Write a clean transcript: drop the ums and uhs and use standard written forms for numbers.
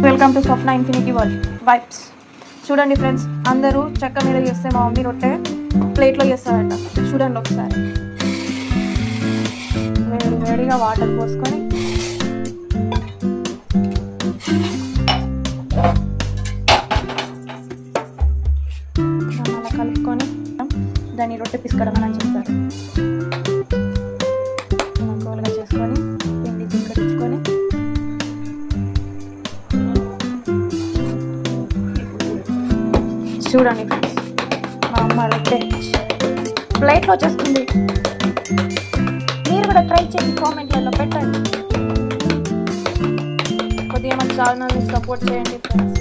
Welcome to Swapna infinity world vibes. చూడండి friends, అందరూ చెక్క మీద చేస్తే మా మమ్మీ రొట్టె ప్లేట్లో చేస్తారట. చూడండి ఒకసారి. వేడిగా వాటర్ పోసుకొని అలా కలుపుకొని దాన్ని రొట్టె పిసుకడం అని చెప్తారు. గోలుగా చేసుకొని పిండి చిక్కరించుకొని చూడండి ఫ్రెండ్స్, మా అమ్మ రొట్టె ప్లేట్లో వచ్చేస్తుంది. మీరు కూడా ట్రై చేసి కామెంట్లలో పెట్టండి. కొద్దిగా మన ఛానల్ని సపోర్ట్ చేయండి ఫ్రెండ్స్.